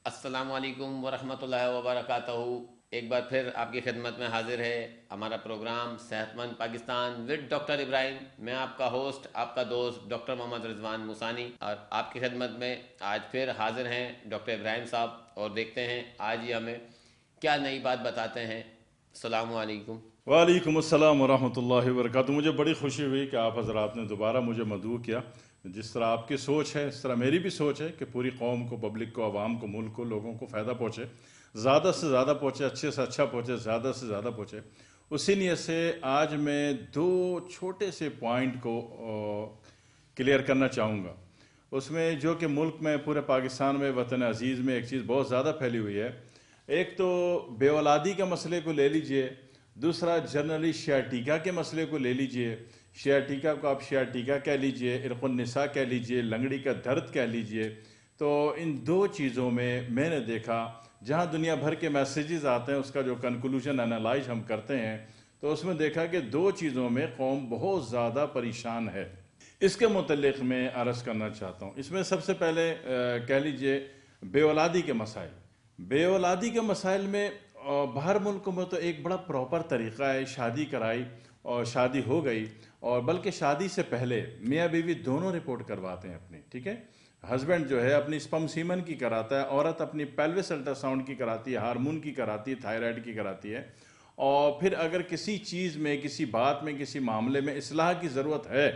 السلام علیکم ورحمۃ اللہ وبرکاتہ۔ ایک بار پھر آپ کی خدمت میں حاضر ہے ہمارا پروگرام صحت مند پاکستان ود ڈاکٹر ابراہیم۔ میں آپ کا ہوسٹ، آپ کا دوست ڈاکٹر محمد رضوان موسانی، اور آپ کی خدمت میں آج پھر حاضر ہیں ڈاکٹر ابراہیم صاحب، اور دیکھتے ہیں آج یہ ہمیں کیا نئی بات بتاتے ہیں۔ السلام علیکم۔ وعلیکم السلام ورحمۃ اللہ وبرکاتہ۔ مجھے بڑی خوشی ہوئی کہ آپ حضرات نے دوبارہ مجھے مدعو کیا۔ جس طرح آپ کی سوچ ہے اس طرح میری بھی سوچ ہے کہ پوری قوم کو، پبلک کو، عوام کو، ملک کو، لوگوں کو فائدہ پہنچے، زیادہ سے زیادہ پہنچے، اچھے سے اچھا پہنچے، زیادہ سے زیادہ پہنچے۔ اسی نیت سے آج میں دو چھوٹے سے پوائنٹ کو کلیئر کرنا چاہوں گا۔ اس میں جو کہ ملک میں، پورے پاکستان میں، وطن عزیز میں ایک چیز بہت زیادہ پھیلی ہوئی ہے۔ ایک تو بے اولادی کے مسئلے کو لے لیجئے، دوسرا جنرلی شیعہ ٹیکہ کے مسئلے کو لے لیجئے۔ شیعہ ٹیکہ کو آپ شیعہ ٹیکہ کہہ لیجئے، عرق النساء کہہ لیجئے، لنگڑی کا درد کہہ لیجئے۔ تو ان دو چیزوں میں نے دیکھا، جہاں دنیا بھر کے میسیجز آتے ہیں، اس کا جو کنکلوژن انالائز ہم کرتے ہیں، تو اس میں دیکھا کہ دو چیزوں میں قوم بہت زیادہ پریشان ہے۔ اس کے متعلق میں عرض کرنا چاہتا ہوں۔ اس میں سب سے پہلے کہہ لیجئے بے اولادی کے مسائل۔ بے اولادی کے مسائل میں باہر ملکوں میں تو ایک بڑا پراپر طریقہ ہے، شادی کرائی اور شادی ہو گئی، اور بلکہ شادی سے پہلے میاں بیوی دونوں رپورٹ کرواتے ہیں اپنی، ٹھیک ہے۔ ہسبینڈ جو ہے اپنی سپم سیمن کی کراتا ہے، عورت اپنی پیلوس الٹرا ساؤنڈ کی کراتی ہے، ہارمون کی کراتی ہے، تھائرائیڈ کی کراتی ہے، اور پھر اگر کسی چیز میں، کسی بات میں، کسی معاملے میں اصلاح کی ضرورت ہے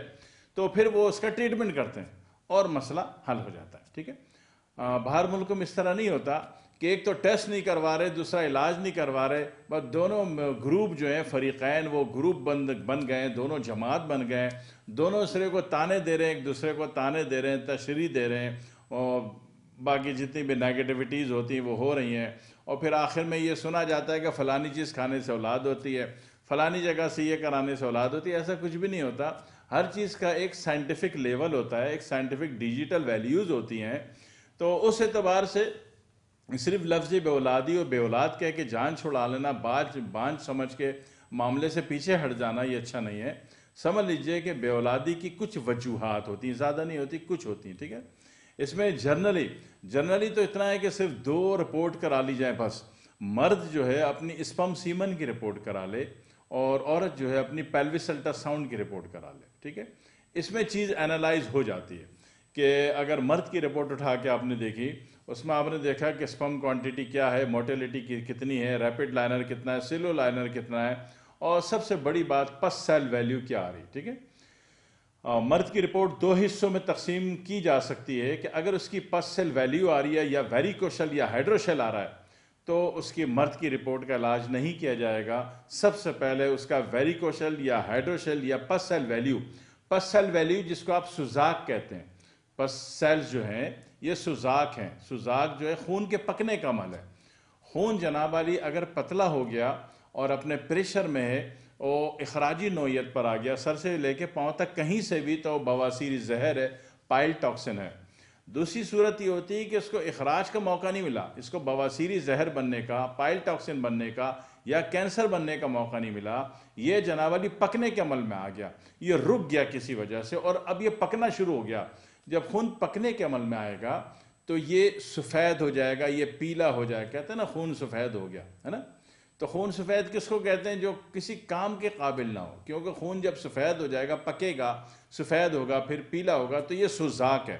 تو پھر وہ اس کا ٹریٹمنٹ کرتے ہیں اور مسئلہ حل ہو جاتا ہے، ٹھیک ہے۔ باہر ملکوں میں اس طرح نہیں ہوتا کہ ایک تو ٹیسٹ نہیں کروا رہے، دوسرا علاج نہیں کروا رہے، بس دونوں گروپ جو ہیں، فریقین، وہ گروپ بن گئے، دونوں جماعت بن گئے، دونوں دوسرے کو تانے دے رہے ہیں، ایک دوسرے کو تانے دے رہے ہیں، تشریح دے رہے ہیں، اور باقی جتنی بھی نیگیٹیوٹیز ہوتی ہیں وہ ہو رہی ہیں، اور پھر آخر میں یہ سنا جاتا ہے کہ فلانی چیز کھانے سے اولاد ہوتی ہے، فلانی جگہ سے یہ کرانے سے اولاد ہوتی ہے۔ ایسا کچھ بھی نہیں ہوتا۔ ہر چیز کا ایک سائنٹیفک لیول ہوتا ہے، ایک سائنٹیفک ڈیجیٹل ویلیوز ہوتی ہیں۔ تو اس اعتبار سے صرف لفظ بے اولادی اور بے اولاد کہہ کے جان چھڑا لینا، بانجھ سمجھ کے معاملے سے پیچھے ہٹ جانا، یہ اچھا نہیں ہے۔ سمجھ لیجئے کہ بے اولادی کی کچھ وجوہات ہوتی ہیں، زیادہ نہیں ہوتی، کچھ ہوتی ہیں، ٹھیک ہے۔ اس میں جنرلی تو اتنا ہے کہ صرف دو رپورٹ کرا لی جائیں بس۔ مرد جو ہے اپنی اسپم سیمن کی رپورٹ کرا لے، اور عورت جو ہے اپنی پیلوس الٹرا ساؤنڈ کی رپورٹ کرا لے، ٹھیک ہے۔ اس میں چیز انالائز ہو جاتی ہے کہ اگر مرد کی رپورٹ اٹھا کے آپ نے دیکھی، اس میں آپ نے دیکھا کہ سپم کوانٹیٹی کیا ہے، موٹیلٹی کتنی ہے، ریپڈ لائنر کتنا ہے، سلو لائنر کتنا ہے، اور سب سے بڑی بات پس سیل ویلیو کیا آ رہی، ٹھیک ہے۔ مرد کی رپورٹ دو حصوں میں تقسیم کی جا سکتی ہے کہ اگر اس کی پس سیل ویلیو آ رہی ہے، یا ویریکوشل یا ہائیڈروشل آ رہا ہے، تو اس کی مرد کی رپورٹ کا علاج نہیں کیا جائے گا۔ سب سے پہلے اس کا ویریکوشل یا ہائیڈروشل یا پس سیل ویلیو جس کو آپ سوزاک کہتے ہیں، پس سیلز جو ہیں یہ سوزاک ہیں۔ سوزاک جو ہے خون کے پکنے کا عمل ہے۔ خون جناب علی اگر پتلا ہو گیا اور اپنے پریشر میں ہے، وہ اخراجی نوعیت پر آ گیا، سر سے لے کے پاؤں تک کہیں سے بھی، تو بواسیر زہر ہے، پائل ٹاکسن ہے۔ دوسری صورت یہ ہوتی ہے کہ اس کو اخراج کا موقع نہیں ملا، اس کو بواسیری زہر بننے کا، پائل ٹاکسن بننے کا، یا کینسر بننے کا موقع نہیں ملا، یہ جناب علی پکنے کے عمل میں آ گیا، یہ رک گیا کسی وجہ سے، اور اب یہ پکنا شروع ہو گیا۔ جب خون پکنے کے عمل میں آئے گا تو یہ سفید ہو جائے گا، یہ پیلا ہو جائے گا، کہتے ہیں نا خون سفید ہو گیا ہے نا۔ تو خون سفید کس کو کہتے ہیں؟ جو کسی کام کے قابل نہ ہو، کیونکہ خون جب سفید ہو جائے گا، پکے گا، سفید ہوگا، پھر پیلا ہوگا، تو یہ سوزاک ہے۔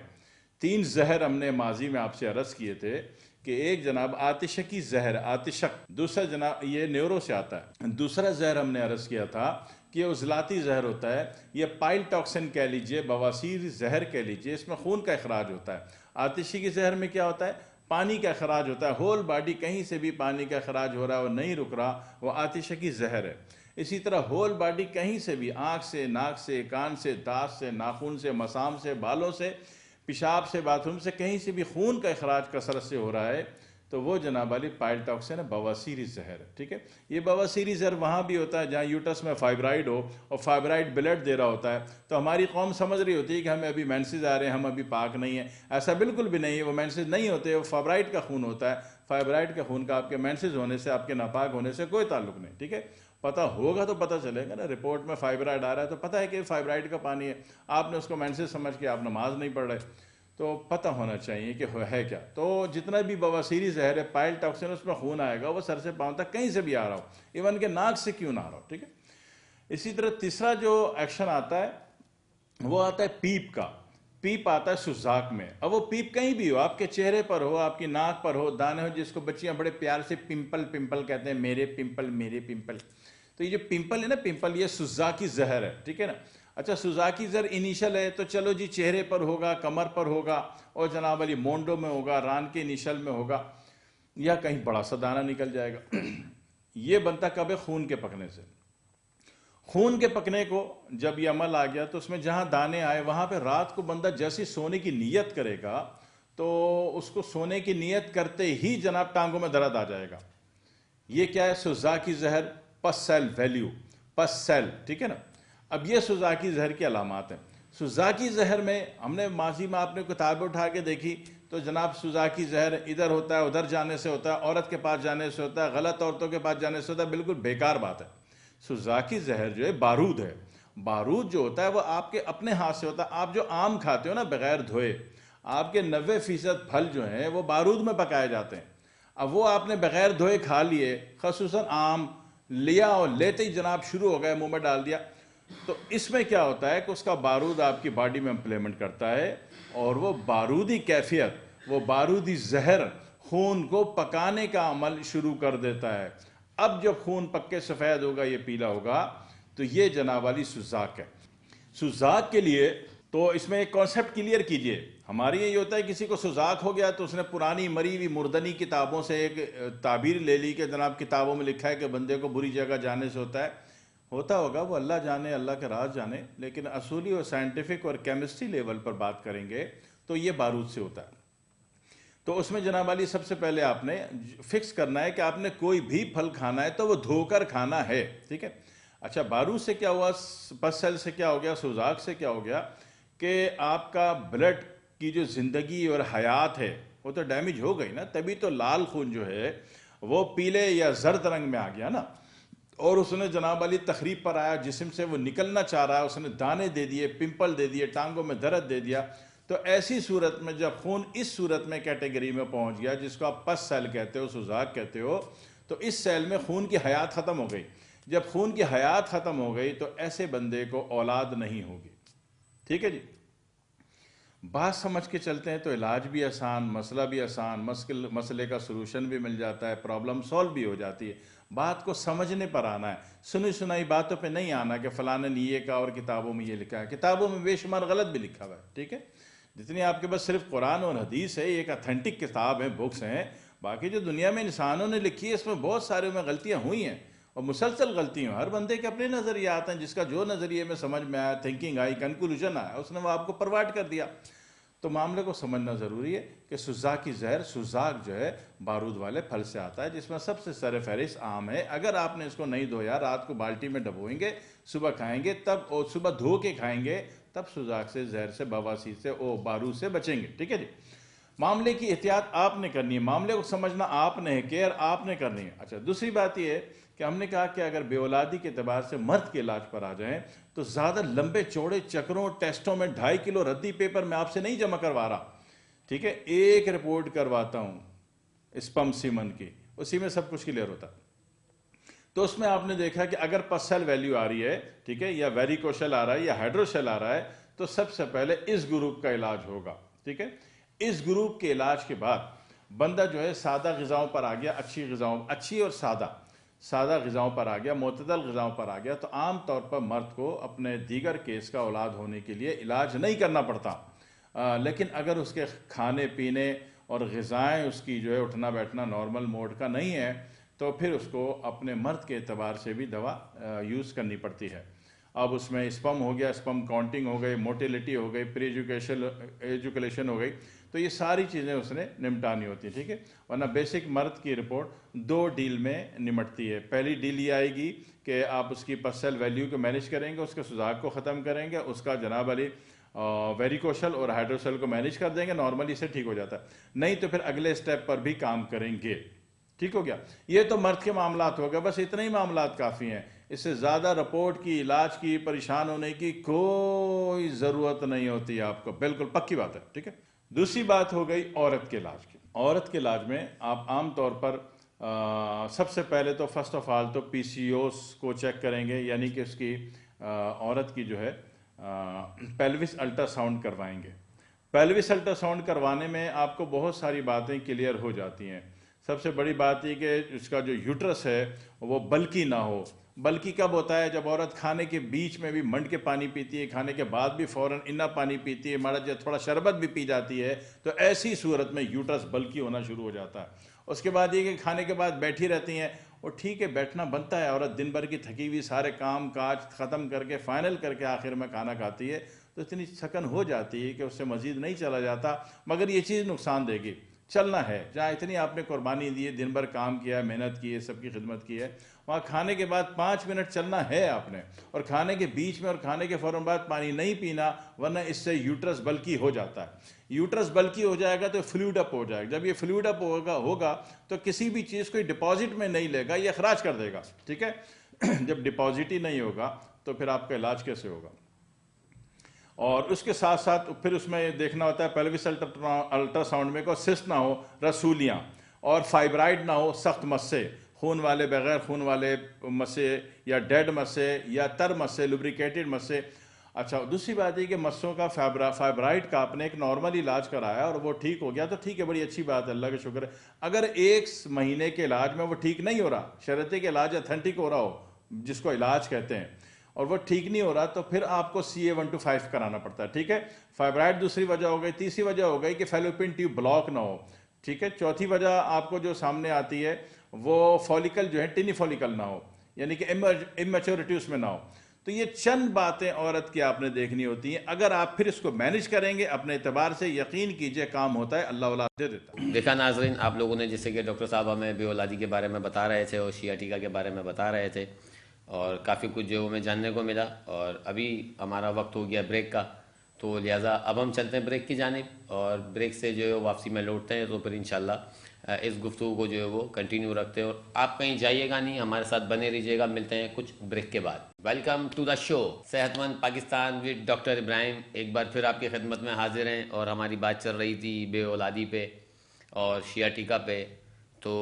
تین زہر ہم نے ماضی میں آپ سے عرض کیے تھے کہ ایک جناب آتشکی زہر، آتشک، دوسرا جناب یہ نیورو سے آتا ہے، دوسرا زہر ہم نے عرض کیا تھا کہ عضلاتی زہر ہوتا ہے، یہ پائل ٹاکسن کہہ لیجئے، بواسیر زہر کہہ لیجئے، اس میں خون کا اخراج ہوتا ہے۔ آتشکی زہر میں کیا ہوتا ہے؟ پانی کا اخراج ہوتا ہے، ہول باڈی کہیں سے بھی پانی کا اخراج ہو رہا ہے، وہ نہیں رک رہا، وہ آتشکی زہر ہے۔ اسی طرح ہول باڈی کہیں سے بھی، آنکھ سے، ناک سے، کان سے، دانت سے، ناخن سے، مسام سے، بالوں سے، پیشاب سے، باتھ روم سے، کہیں سے بھی خون کا اخراج کثرت سے ہو رہا ہے، تو وہ جناب علی پائل ٹاکسن ہے، بواسیری زہر ہے، ٹھیک ہے۔ یہ بواسیری زہر وہاں بھی ہوتا ہے جہاں یوٹس میں فائبرائڈ ہو اور فائبرائڈ بلڈ دے رہا ہوتا ہے، تو ہماری قوم سمجھ رہی ہوتی ہے کہ ہمیں ابھی مینسز آ رہے ہیں، ہم ابھی پاک نہیں ہیں۔ ایسا بالکل بھی نہیں ہے، وہ مینسز نہیں ہوتے، وہ فائبرائڈ کا خون ہوتا ہے۔ فائبرائڈ کے خون کا آپ کے مینسز ہونے سے، آپ کے ناپاک ہونے سے کوئی تعلق نہیں، ٹھیک ہے۔ پتہ ہوگا تو پتہ چلے گا نا، رپورٹ میں فائبرائڈ آ رہا ہے تو پتہ ہے کہ فائبرائڈ کا پانی ہے، آپ نے اس کو مینسز سمجھ کے آپ نماز نہیں پڑھ رہے۔ تو پتہ ہونا چاہیے کہ ہے کیا. تو جتنا بھی بواسیری زہر ہے، پائل ٹاکسن، اس میں خون آئے گا، وہ سر سے پاؤں تک کہیں سے بھی آ رہا ہو، ایون کہ ناک سے کیوں نہ آ رہا ہو. ٹھیک ہے. اسی طرح تیسرا جو ایکشن آتا ہے وہ آتا ہے پیپ کا. پیپ آتا ہے سوزاک میں. اب وہ پیپ کہیں بھی ہو، آپ کے چہرے پر ہو، آپ کی ناک پر ہو، دانے ہو، جس کو بچیاں بڑے پیار سے پمپل پمپل کہتے ہیں، میرے پمپل میرے پمپل. تو یہ جو پمپل ہے نا، پمپل، یہ سوزاکی زہر ہے. ٹھیک ہے نا. اچھا، سوزاکی زہر انیشل ہے تو چلو جی چہرے پر ہوگا، کمر پر ہوگا، اور جناب علی مونڈو میں ہوگا، ران کے انیشل میں ہوگا، یا کہیں بڑا سا دانہ نکل جائے گا. یہ بنتا کب ہے؟ خون کے پکنے سے. خون کے پکنے کو جب یہ عمل آ گیا تو اس میں جہاں دانے آئے وہاں پہ رات کو بندہ جیسی سونے کی نیت کرے گا تو اس کو سونے کی نیت کرتے ہی جناب ٹانگوں میں درد آ جائے گا. یہ کیا ہے؟ سوزاکی زہر، پس سیل ویلیو، پس سیل. ٹھیک ہے نا. اب یہ سوزاکی زہر کی علامات ہیں. سوزاکی زہر میں ہم نے ماضی میں آپ نے کتابیں اٹھا کے دیکھی تو جناب سوزاکی زہر ادھر ہوتا ہے، ادھر جانے سے ہوتا ہے، عورت کے پاس جانے سے ہوتا ہے، غلط عورتوں کے پاس جانے سے ہوتا ہے. بالکل بیکار بات ہے. سوزاکی زہر جو ہے بارود ہے. بارود جو ہوتا ہے وہ آپ کے اپنے ہاتھ سے ہوتا ہے. آپ جو آم کھاتے ہو نا بغیر دھوئے، آپ کے 90% پھل جو ہیں وہ بارود میں پکائے جاتے ہیں. اب وہ آپ نے بغیر دھوئے کھا لیے، خصوصاً آم لیا اور لیتے ہی جناب شروع ہو گئے، منہ میں ڈال دیا. تو اس میں کیا ہوتا ہے کہ اس کا بارود آپ کی باڈی میں امپلیمنٹ کرتا ہے، اور وہ بارودی کیفیت، وہ بارودی زہر خون کو پکانے کا عمل شروع کر دیتا ہے. اب جب خون پک کے سفید ہوگا، یہ پیلا ہوگا، تو یہ جناب والی سوزاک ہے. سوزاک کے لیے تو اس میں ایک کانسیپٹ کلیئر کیجئے. ہماری یہ ہوتا ہے کسی کو سوزاک ہو گیا تو اس نے پرانی مری ہوئی مردنی کتابوں سے ایک تعبیر لے لی کہ جناب کتابوں میں لکھا ہے کہ بندے کو بری جگہ جانے سے ہوتا ہے. ہوتا ہوگا، وہ اللہ جانے، اللہ کے راز جانے، لیکن اصولی اور سائنٹیفک اور کیمسٹری لیول پر بات کریں گے تو یہ بارود سے ہوتا ہے. تو اس میں جناب علی سب سے پہلے آپ نے فکس کرنا ہے کہ آپ نے کوئی بھی پھل کھانا ہے تو وہ دھو کر کھانا ہے. ٹھیک ہے. اچھا، بارود سے کیا ہوا؟ پس سیل سے کیا ہو گیا؟ سوزاک سے کیا ہو گیا کہ آپ کا بلڈ کی جو زندگی اور حیات ہے وہ تو ڈیمیج ہو گئی نا. تبھی تو لال خون جو ہے وہ پیلے یا زرد رنگ میں آ گیا نا. اور اس نے جناب علی تخریب پر آیا، جسم سے وہ نکلنا چاہ رہا ہے، اس نے دانے دے دیے، پمپل دے دیے، ٹانگوں میں درد دے دیا. تو ایسی صورت میں جب خون اس صورت میں کیٹیگری میں پہنچ گیا جس کو آپ پس سیل کہتے ہو، سوزاک کہتے ہو، تو اس سیل میں خون کی حیات ختم ہو گئی. جب خون کی حیات ختم ہو گئی تو ایسے بندے کو اولاد نہیں ہوگی. ٹھیک ہے جی. بات سمجھ کے چلتے ہیں تو علاج بھی آسان، مسئلہ بھی آسان، مسئلے کا سلوشن بھی مل جاتا ہے، پرابلم سولو بھی ہو جاتی ہے. بات کو سمجھنے پر آنا ہے، سنی سنائی باتوں پہ نہیں آنا کہ فلاں نے یہ کہا اور کتابوں میں یہ لکھا ہے. کتابوں میں بے شمار غلط بھی لکھا ہوا ہے. ٹھیک ہے. جتنی آپ کے پاس صرف قرآن اور حدیث ہے، ایک اتھینٹک کتاب ہے، بکس ہیں. باقی جو دنیا میں انسانوں نے لکھی ہے اس میں بہت سارے میں غلطیاں ہوئی ہیں، اور مسلسل غلطی ہیں. ہر بندے کے اپنے نظریے آتے ہیں، جس کا جو نظریے میں سمجھ میں آیا، تھنکنگ آئی، کنکلوژن آیا، اس نے وہ آپ کو پرووائڈ کر دیا. تو معاملے کو سمجھنا ضروری ہے کہ سوزاکی زہر، سوزاک جو ہے بارود والے پھل سے آتا ہے، جس میں سب سے سر فہرست آم ہے. اگر آپ نے اس کو نہیں دھویا، رات کو بالٹی میں ڈبوئیں گے، صبح کھائیں گے، تب اور صبح دھو کے کھائیں گے، تب سوزاک سے، زہر سے، بواسیر سے، بارود سے بچیں گے. ٹھیک ہے جی. معاملے کی احتیاط آپ نے کرنی ہے، معاملے کو سمجھنا آپ نے ہے، کیئر آپ نے کرنی ہے. اچھا، دوسری بات یہ ہے کہ ہم نے کہا کہ اگر بے اولادی کے اعتبار سے مرد کے علاج پر آ جائیں تو زیادہ لمبے چوڑے چکروں، ٹیسٹوں میں 2.5 کلو ردی پیپر میں آپ سے نہیں جمع کروا رہا. ٹھیک ہے. ایک رپورٹ کرواتا ہوں اسپم سیمن کی، اسی میں سب کچھ کلیئر ہوتا. تو اس میں آپ نے دیکھا کہ اگر پس سیل ویلیو آ رہی ہے، ٹھیک ہے، یا ویریکوشل آ رہا ہے، یا ہائیڈروشل آ رہا ہے، تو سب سے پہلے اس گروپ کا علاج ہوگا. ٹھیک ہے. اس گروپ کے علاج کے بعد بندہ جو ہے سادہ غذاؤں پر آ گیا، اچھی غذاؤں، اچھی اور سادہ غذاؤں پر آ گیا، معتدل غذاؤں پر آ گیا، تو عام طور پر مرد کو اپنے دیگر کیس کا اولاد ہونے کے لیے علاج نہیں کرنا پڑتا. لیکن اگر اس کے کھانے پینے اور غذائیں اس کی جو ہے اٹھنا بیٹھنا نارمل موڈ کا نہیں ہے تو پھر اس کو اپنے مرد کے اعتبار سے بھی دوا یوز کرنی پڑتی ہے. اب اس میں اسپم ہو گیا، اسپم کاؤنٹنگ ہو گئی، موٹیلٹی ہو گئی، پری ایجوکیشن ہو گئی، تو یہ ساری چیزیں اس نے نمٹانی ہوتی ہیں. ٹھیک ہے. ورنہ بیسک مرد کی رپورٹ 2 ڈیل میں نمٹتی ہے. پہلی ڈیل یہ آئے گی کہ آپ اس کی پس سیل ویلیو کو مینیج کریں گے، اس کے سوزاک کو ختم کریں گے، اس کا جناب علی ویریکوشل اور ہائیڈروسل کو مینیج کر دیں گے، نارملی سے ٹھیک ہو جاتا ہے. نہیں تو پھر اگلے سٹیپ پر بھی کام کریں گے. ٹھیک ہو گیا. یہ تو مرد کے معاملات ہو گئے، بس اتنے ہی معاملات کافی ہیں. اس سے زیادہ رپورٹ کی، علاج کی، پریشان ہونے کی کوئی ضرورت نہیں ہوتی آپ کو. بالکل پکی بات ہے. ٹھیک ہے. دوسری بات ہو گئی عورت کے علاج کی. عورت کے علاج میں آپ عام طور پر سب سے پہلے تو فرسٹ آف آل تو پی سی اوز کو چیک کریں گے، یعنی کہ اس کی عورت کی جو ہے پیلوس الٹرا ساؤنڈ کروائیں گے. پیلوس الٹرا ساؤنڈ کروانے میں آپ کو بہت ساری باتیں کلیئر ہو جاتی ہیں. سب سے بڑی بات یہ کہ اس کا جو یوٹرس ہے وہ بلکی نہ ہو. بلکی کب ہوتا ہے؟ جب عورت کھانے کے بیچ میں بھی منڈ کے پانی پیتی ہے، کھانے کے بعد بھی فوراً انا پانی پیتی ہے، ماڑا جب تھوڑا شربت بھی پی جاتی ہے، تو ایسی صورت میں یوٹرس بلکی ہونا شروع ہو جاتا ہے. اس کے بعد یہ کہ کھانے کے بعد بیٹھی رہتی ہیں، اور ٹھیک ہے بیٹھنا بنتا ہے، عورت دن بھر کی تھکی ہوئی سارے کام کاج ختم کر کے فائنل کر کے آخر میں کھانا کھاتی ہے، تو اتنی تھکن ہو جاتی ہے کہ اس سے مزید نہیں چلا جاتا. مگر یہ چیز نقصان دے گی. چلنا ہے جہاں اتنی آپ نے قربانی دی ہے، دن بھر کام کیا ہے، محنت کی ہے، سب کی خدمت کی ہے، وہاں کھانے کے بعد 5 منٹ چلنا ہے آپ نے. اور کھانے کے بیچ میں اور کھانے کے فوراً بعد پانی نہیں پینا، ورنہ اس سے یوٹرس بلکی ہو جاتا ہے. یوٹرس بلکی ہو جائے گا تو فلوئڈ اپ ہو جائے گا. جب یہ فلوئڈ اپ ہوگا تو کسی بھی چیز کو ڈپازٹ میں نہیں لے گا، یہ اخراج کر دے گا. ٹھیک ہے. جب ڈپازٹ ہی نہیں ہوگا تو پھر آپ کا علاج کیسے ہوگا؟ اور اس کے ساتھ ساتھ پھر اس میں دیکھنا ہوتا ہے پیلوس الٹرا ساؤنڈ میں کوئی سسٹ نہ ہو، رسولیاں اور فائبرائڈ نہ ہو، سخت مسے، خون والے، بغیر خون والے مسے، یا ڈیڈ مسے، یا تر مسے، لوبریکیٹڈ مسے. اچھا، دوسری بات یہ کہ مسوں کا فائبرائڈ کا آپ نے ایک نارمل علاج کرایا اور وہ ٹھیک ہو گیا تو ٹھیک ہے، بڑی اچھی بات ہے، اللہ کا شکر ہے. اگر 1 مہینے کے علاج میں وہ ٹھیک نہیں ہو رہا، شرط کہ علاج اتھینٹک ہو رہا ہو، جس کو علاج کہتے ہیں، اور وہ ٹھیک نہیں ہو رہا، تو پھر آپ کو CA-125 کرانا پڑتا ہے. ٹھیک ہے. فائبرائڈ دوسری وجہ ہو گئی. تیسری وجہ ہو گئی کہ فیلوپین ٹیوب بلاک نہ ہو. ٹھیک ہے. چوتھی وجہ آپ کو جو سامنے آتی ہے وہ فولیکل جو ہے ٹینی فولیکل نہ ہو، یعنی کہ امیچورٹی اس میں نہ ہو. تو یہ چند باتیں عورت کی آپ نے دیکھنی ہوتی ہیں. اگر آپ پھر اس کو مینج کریں گے اپنے اعتبار سے، یقین کیجئے کام ہوتا ہے، اللہ اولاد دے دیتا ہے. دیکھا ناظرین، آپ لوگوں نے جیسے کہ ڈاکٹر صاحب ہمیں بے اولادی کے بارے میں بتا رہے تھے اور شیاٹیکا کے بارے میں بتا رہے تھے، اور کافی کچھ جو ہمیں جاننے کو ملا. اور ابھی ہمارا وقت ہو گیا بریک کا، تو لہٰذا اب ہم چلتے ہیں بریک کی جانب، اور بریک سے جو ہے واپسی میں لوٹتے ہیں. تو پھر انشاءاللہ اس گفتگو کو جو ہے وہ کنٹینیو رکھتے ہیں، اور آپ کہیں جائیے گا نہیں، ہمارے ساتھ بنے رہیے گا. ملتے ہیں کچھ بریک کے بعد. ویلکم ٹو دا شو صحت مند پاکستان ود ڈاکٹر ابراہیم. ایک بار پھر آپ کی خدمت میں حاضر ہیں، اور ہماری بات چل رہی تھی بے اولادی پہ اور شیاٹیکا پہ. تو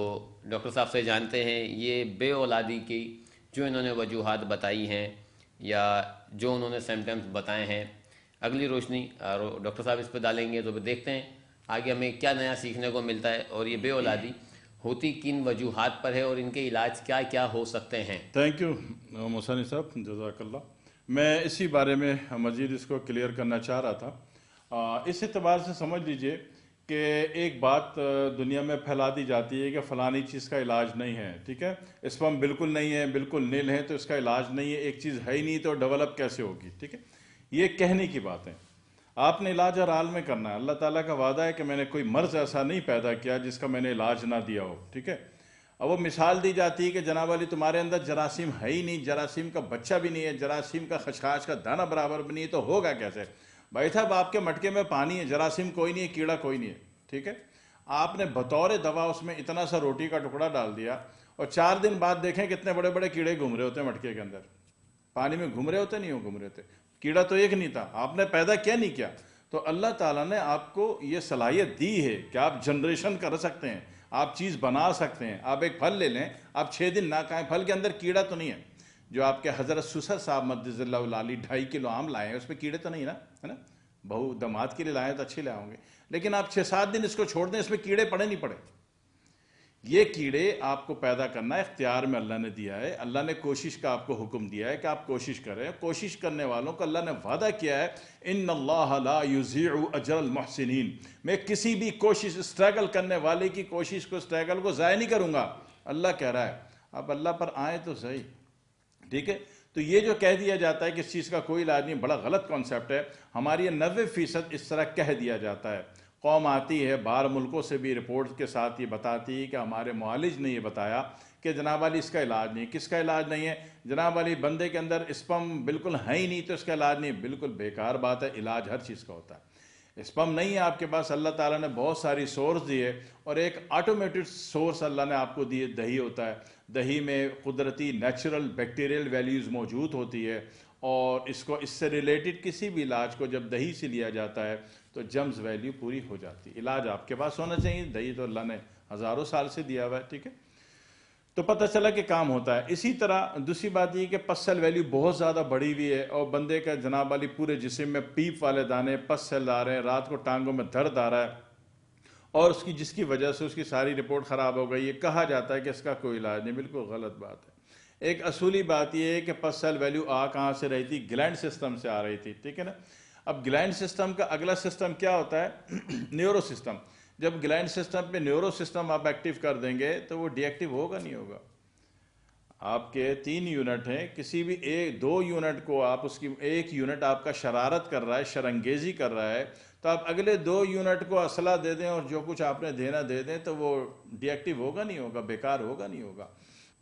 ڈاکٹر صاحب سے جانتے ہیں یہ بے اولادی کی جو انہوں نے وجوہات بتائی ہیں یا جو انہوں نے سمٹمز بتائے ہیں، اگلی روشنی ڈاکٹر صاحب اس پہ ڈالیں گے. تو پھر دیکھتے ہیں آگے ہمیں کیا نیا سیکھنے کو ملتا ہے، اور یہ بے اولادی ہوتی کن وجوہات پر ہے، اور ان کے علاج کیا کیا ہو سکتے ہیں. تھینک یو موسانی صاحب، جزاک اللہ. میں اسی بارے میں مزید اس کو کلیئر کرنا چاہ رہا تھا. اس اعتبار سے سمجھ لیجئے کہ ایک بات دنیا میں پھیلا دی جاتی ہے کہ فلانی چیز کا علاج نہیں ہے. ٹھیک ہے. اسپم بالکل نہیں ہے، بالکل نیل ہے، تو اس کا علاج نہیں ہے. ایک چیز ہے ہی نہیں تو ڈیولپ کیسے ہوگی؟ ٹھیک ہے. یہ کہنے کی بات ہے. آپ نے علاج ہر حال میں کرنا ہے. اللہ تعالیٰ کا وعدہ ہے کہ میں نے کوئی مرض ایسا نہیں پیدا کیا جس کا میں نے علاج نہ دیا ہو. ٹھیک ہے. اب وہ مثال دی جاتی ہے کہ جناب علی تمہارے اندر جراثیم ہے ہی نہیں، جراثیم کا بچہ بھی نہیں ہے، جراثیم کا خشخاش کا دانہ برابر بھی نہیں ہے، تو ہوگا کیسے؟ بھائی صاحب، آپ کے مٹکے میں پانی ہے، جراثیم کوئی نہیں ہے، کیڑا کوئی نہیں ہے. ٹھیک ہے. آپ نے بطور دوا اس میں اتنا سا روٹی کا ٹکڑا ڈال دیا، اور 4 دن بعد دیکھیں کتنے بڑے بڑے کیڑے گھوم رہے ہوتے ہیں مٹکے کے اندر. پانی میں گھوم رہے ہوتے نہیں ہو گھوم رہے ہوتے. کیڑا تو ایک نہیں تھا، آپ نے پیدا کیا نہیں کیا. تو اللہ تعالیٰ نے آپ کو یہ صلاحیت دی ہے کہ آپ جنریشن کر سکتے ہیں، آپ چیز بنا سکتے ہیں. آپ ایک پھل لے لیں، آپ 6 دن نہ کھائیں، پھل کے اندر کیڑا تو نہیں ہے. جو آپ کے حضرت سسر صاحب مدذ اللہ العالی 2.5 کلو آم لائے ہیں، اس میں کیڑے تو نہیں نا، ہے نا؟ بہو دماد کے لیے لائے تو اچھے لائے ہوں گے، لیکن آپ 6-7 دن اس کو چھوڑ دیں، اس میں کیڑے پڑے نہیں پڑے. یہ کیڑے آپ کو پیدا کرنا اختیار میں اللہ نے دیا ہے. اللہ نے کوشش کا آپ کو حکم دیا ہے کہ آپ کوشش کریں. کوشش کرنے والوں کو اللہ نے وعدہ کیا ہے، ان اللہ لا یضیع اجر المحسنین. میں کسی بھی کوشش، اسٹرگل کرنے والے کی کوشش کو، اسٹرگل کو ضائع نہیں کروں گا، اللہ کہہ رہا ہے. اب اللہ پر آئیں تو صحیح. ٹھیک ہے. تو یہ جو کہہ دیا جاتا ہے کہ اس چیز کا کوئی علاج نہیں، بڑا غلط کانسیپٹ ہے. ہماری یہ 90% اس طرح کہہ دیا جاتا ہے. قوم آتی ہے باہر ملکوں سے بھی رپورٹ کے ساتھ یہ بتاتی ہے کہ ہمارے معالج نے یہ بتایا کہ جناب علی اس کا علاج نہیں. کس کا علاج نہیں ہے؟ جناب علی بندے کے اندر اسپم بالکل ہے ہی نہیں تو اس کا علاج نہیں. بالکل بیکار بات ہے. علاج ہر چیز کا ہوتا ہے. اسپم نہیں ہے آپ کے پاس، اللہ تعالیٰ نے بہت ساری سورس دی ہے، اور ایک آٹومیٹڈ سورس اللہ نے آپ کو دی ہے، دہی ہوتا ہے. دہی میں قدرتی نیچرل بیکٹیریل ویلیوز موجود ہوتی ہے، اور اس سے ریلیٹڈ کسی بھی علاج کو جب دہی سے لیا جاتا ہے تو جمز ویلیو پوری ہو جاتی ہے. علاج آپ کے پاس ہونا چاہیے, دہی تو اللہ نے ہزاروں سال سے دیا ہوا ہے, ٹھیک ہے, تو پتہ چلا کہ کام ہوتا ہے. اسی طرح دوسری بات یہ کہ پس سیل ویلیو بہت زیادہ بڑھی ہوئی ہے, اور بندے کا جناب والی پورے جسم میں پیپ والے دانے, پس سیل آ رہے ہیں, رات کو ٹانگوں میں درد آ رہا ہے, اور جس کی وجہ سے اس کی ساری رپورٹ خراب ہو گئی. یہ کہا جاتا ہے کہ اس کا کوئی علاج نہیں, بالکل غلط بات ہے. ایک اصولی بات یہ ہے کہ پس سیل ویلیو کہاں سے رہی تھی؟ گلینڈ سسٹم سے آ رہی تھی, ٹھیک ہے نا. اب گلینڈ سسٹم کا اگلا سسٹم کیا ہوتا ہے؟ Neuro system. جب گلینڈ سسٹم پہ نیورو سسٹم آپ ایکٹیو کر دیں گے تو وہ ڈی ایکٹیو ہوگا نہیں ہوگا. آپ کے 3 یونٹ ہیں, کسی بھی 2 یونٹ کو آپ ایک یونٹ آپ کا شرارت کر رہا ہے, شرنگیزی کر رہا ہے, تو آپ اگلے 2 یونٹ کو اسلحہ دے دیں اور جو کچھ آپ نے دینا دے دیں, تو وہ ڈی ایکٹیو ہوگا نہیں ہوگا, بیکار ہوگا نہیں ہوگا.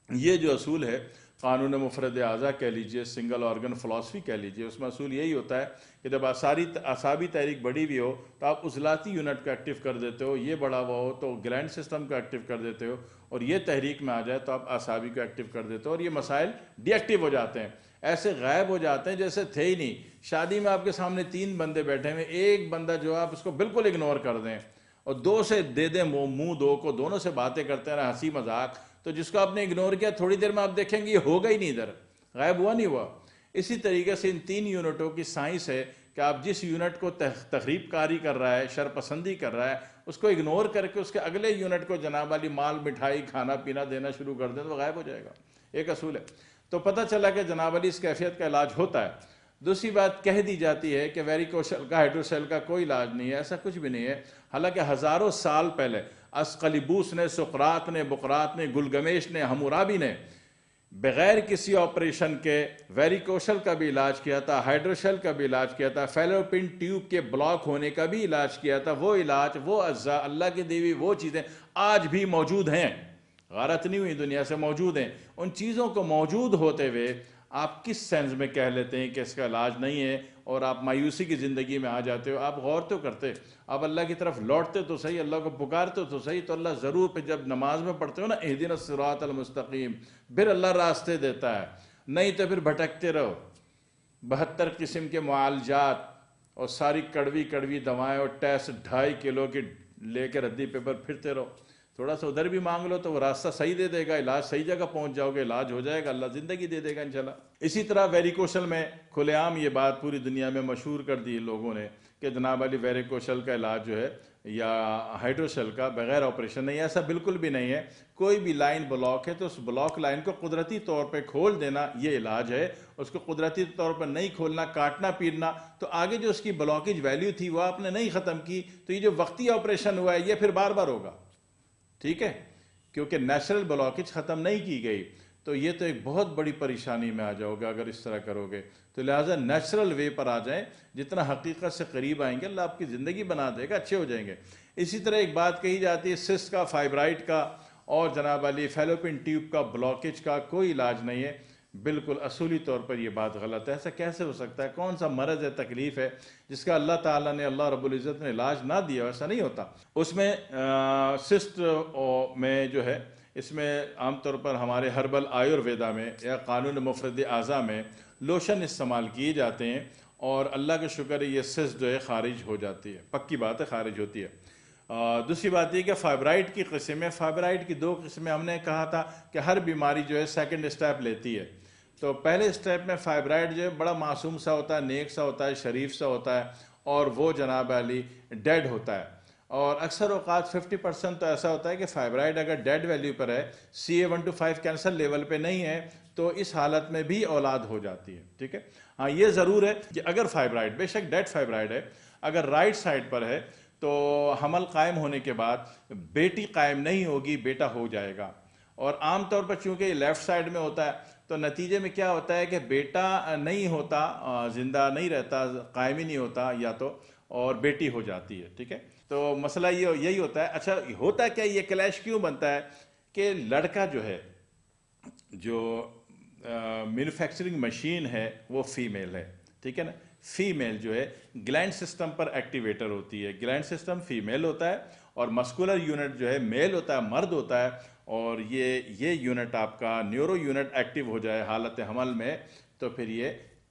یہ جو اصول ہے قانون مفرد اعضاء کہہ لیجئے, سنگل آرگن فلاسفی کہہ لیجئے, اس میں اصول یہی ہوتا ہے کہ جب اعصابی تحریک بڑی بھی ہو تو آپ عضلاتی یونٹ کو ایکٹیو کر دیتے ہو, یہ بڑا ہوا ہو تو گلینڈ سسٹم کو ایکٹیو کر دیتے ہو, اور یہ تحریک میں آ جائے تو آپ اعصابی کو ایکٹیو کر دیتے ہو, اور یہ مسائل ڈی ایکٹیو ہو جاتے ہیں, ایسے غائب ہو جاتے ہیں جیسے تھے ہی نہیں. شادی میں آپ کے سامنے 3 بندے بیٹھے ہوئے, ایک بندہ جو آپ اس کو بالکل اگنور کر دیں اور 2 سے دے دیں منہ 2 کو, دونوں سے باتیں کرتے رہے, ہنسی مذاق, تو جس کو آپ نے اگنور کیا تھوڑی دیر میں آپ دیکھیں گے یہ ہوگا ہی نہیں, ادھر غائب ہوا نہیں ہوا. اسی طریقے سے ان 3 یونٹوں کی سائنس ہے کہ آپ جس یونٹ کو تخریب کاری کر رہا ہے, شرپسندی کر رہا ہے, اس کو اگنور کر کے اس کے اگلے یونٹ کو جناب والی مال مٹھائی کھانا پینا دینا شروع کر دیں تو وہ غائب ہو جائے گا. ایک اصول ہے. تو پتہ چلا کہ جناب والی اس کیفیت کا علاج ہوتا ہے. دوسری بات کہہ دی جاتی ہے کہ ویریکوشل کا, ہائیڈروسیل کا کوئی علاج نہیں ہے, ایسا کچھ بھی نہیں ہے. حالانکہ ہزاروں سال پہلے اسقلیبوس نے, سقراط نے, بقراط نے, گلگمیش نے, حمورابی نے بغیر کسی آپریشن کے ویریکوشل کا بھی علاج کیا تھا, ہائیڈروشیل کا بھی علاج کیا تھا, فیلوپین ٹیوب کے بلاک ہونے کا بھی علاج کیا تھا. وہ علاج, وہ اجزاء, اللہ کی دی ہوئی وہ چیزیں آج بھی موجود ہیں, غارت نہیں ہوئی, دنیا سے موجود ہیں. ان چیزوں کو موجود ہوتے ہوئے آپ کس سینس میں کہہ لیتے ہیں کہ اس کا علاج نہیں ہے, اور آپ مایوسی کی زندگی میں آ جاتے ہو. آپ غور تو کرتے, آپ اللہ کی طرف لوٹتے تو صحیح, اللہ کو پکارتے تو صحیح, تو اللہ ضرور پہ جب نماز میں پڑھتے ہو نا اہدنا الصراط المستقیم, پھر اللہ راستے دیتا ہے, نہیں تو پھر بھٹکتے رہو. 72 قسم کے معالجات اور ساری کڑوی کڑوی دوائیں اور ٹیسٹ 2.5 کلو کی لے کے ردی پیپر پھرتے رہو. تھوڑا سا ادھر بھی مانگ لو تو وہ راستہ صحیح دے دے گا, علاج صحیح جگہ پہنچ جاؤ گے, علاج ہو جائے گا, اللہ زندگی دے دے گا انشاءاللہ. اسی طرح ویریکوشل میں کھلے عام یہ بات پوری دنیا میں مشہور کر دی لوگوں نے کہ جناب علی ویریکوشل کا علاج جو ہے یا ہائیڈروسیل کا بغیر آپریشن نہیں. ایسا بالکل بھی نہیں ہے. کوئی بھی لائن بلاک ہے تو اس بلاک لائن کو قدرتی طور پہ کھول دینا یہ علاج ہے. اس کو قدرتی طور پر نہیں کھولنا, کاٹنا پیٹنا, تو آگے جو اس کی بلاکیج ویلیو تھی وہ آپ نے نہیں ختم کی, تو یہ جو وقتی آپریشن ہوا ہے یہ پھر بار بار ہوگا, ٹھیک ہے, کیونکہ نیچرل بلاکیج ختم نہیں کی گئی. تو یہ تو ایک بہت بڑی پریشانی میں آ جاؤ گے اگر اس طرح کرو گے. تو لہٰذا نیچرل وے پر آ جائیں, جتنا حقیقت سے قریب آئیں گے اللہ آپ کی زندگی بنا دے گا, اچھے ہو جائیں گے. اسی طرح ایک بات کہی جاتی ہے سسٹ کا, فائبرائڈ کا اور جناب علی فیلوپین ٹیوب کا بلاکیج کا کوئی علاج نہیں ہے. بالکل اصولی طور پر یہ بات غلط ہے. ایسا کیسے ہو سکتا ہے؟ کون سا مرض ہے, تکلیف ہے جس کا اللہ تعالیٰ نے, اللہ رب العزت نے علاج نہ دیا؟ ایسا نہیں ہوتا. اس میں سسٹ میں جو ہے, اس میں عام طور پر ہمارے ہربل آیورویدا میں یا قانون مفرد اعضاء میں لوشن استعمال کیے جاتے ہیں, اور اللہ کا شکر ہے یہ سسٹ جو ہے خارج ہو جاتی ہے, پکی بات ہے خارج ہوتی ہے. دوسری بات یہ کہ فائبرائڈ کی قسمیں, فائبرائڈ کی 2 قسمیں ہم نے کہا تھا کہ ہر بیماری جو ہے سیکنڈ اسٹیپ لیتی ہے. تو پہلے اسٹیپ میں فائبرائڈ جو ہے بڑا معصوم سا ہوتا ہے, نیک سا ہوتا ہے, شریف سا ہوتا ہے, اور وہ جناب علی ڈیڈ ہوتا ہے. اور اکثر اوقات 50% تو ایسا ہوتا ہے کہ فائبرائڈ اگر ڈیڈ ویلیو پر ہے, CA125 کینسر لیول پہ نہیں ہے, تو اس حالت میں بھی اولاد ہو جاتی ہے, ٹھیک ہے. ہاں یہ ضرور ہے کہ اگر فائبرائڈ, بے شک ڈیڈ فائبرائڈ ہے, اگر رائٹ سائڈ پر ہے تو حمل قائم ہونے کے بعد بیٹی قائم نہیں ہوگی, بیٹا ہو جائے گا. اور عام طور پر چونکہ یہ لیفٹ سائڈ میں ہوتا ہے تو نتیجے میں کیا ہوتا ہے کہ بیٹا نہیں ہوتا, زندہ نہیں رہتا, قائم ہی نہیں ہوتا یا تو, اور بیٹی ہو جاتی ہے, ٹھیک ہے. تو مسئلہ یہی ہوتا ہے. اچھا ہوتا کیا, یہ کلیش کیوں بنتا ہے کہ لڑکا جو ہے, جو مینوفیکچرنگ مشین ہے وہ فیمیل ہے, ٹھیک ہے نا. فیمیل جو ہے گلینڈ سسٹم پر ایکٹیویٹر ہوتی ہے, گلینڈ سسٹم فیمیل ہوتا ہے, اور مسکولر یونٹ جو ہے میل ہوتا ہے, مرد ہوتا ہے. اور یہ یونٹ آپ کا نیورو یونٹ ایکٹیو ہو جائے حالت حمل میں, تو پھر یہ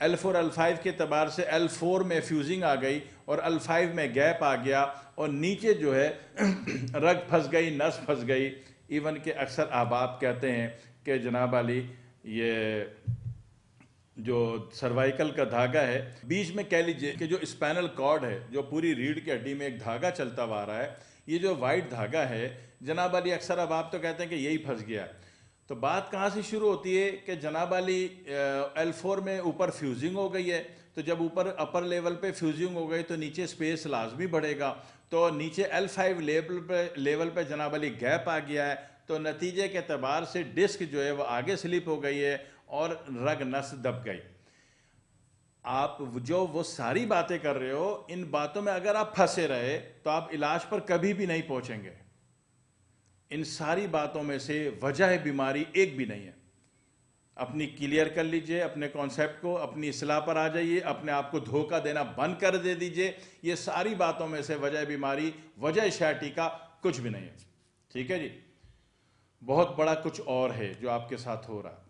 L4 L5 کے اعتبار سے L4 میں فیوزنگ آ گئی اور L5 میں گیپ آ گیا اور نیچے جو ہے رگ پھنس گئی، نس پھنس گئی. ایون کہ اکثر احباب کہتے ہیں کہ جناب علی یہ جو سروائیکل کا دھاگا ہے بیچ میں کہہ لیجئے کہ جو اسپینل کارڈ ہے جو پوری ریڑھ کی ہڈی میں ایک دھاگا چلتا ہوا آ رہا ہے، یہ جو وائٹ دھاگا ہے جناب علی اکثر احباب تو کہتے ہیں کہ یہی پھنس گیا ہے. تو بات کہاں سے شروع ہوتی ہے کہ جناب علی L4 میں اوپر فیوزنگ ہو گئی ہے، تو جب اوپر اپر لیول پہ فیوزنگ ہو گئی تو نیچے سپیس لازمی بڑھے گا، تو نیچے L5 لیول پہ جناب علی گیپ آ گیا ہے، تو نتیجے کے اعتبار سے ڈسک جو ہے وہ آگے سلپ ہو گئی ہے اور رگ نس دب گئی. آپ جو وہ ساری باتیں کر رہے ہو، ان باتوں میں اگر آپ پھنسے رہے تو آپ علاج پر کبھی بھی نہیں پہنچیں گے. ان ساری باتوں میں سے وجہ بیماری ایک بھی نہیں ہے. اپنی کلیئر کر لیجئے اپنے کانسیپٹ کو، اپنی اصلاح پر آ جائیے، اپنے آپ کو دھوکہ دینا بند کر دے دیجئے. یہ ساری باتوں میں سے وجہ بیماری، وجہ شیاٹیکا کچھ بھی نہیں ہے. ٹھیک ہے جی؟ بہت بڑا کچھ اور ہے جو آپ کے ساتھ ہو رہا ہے.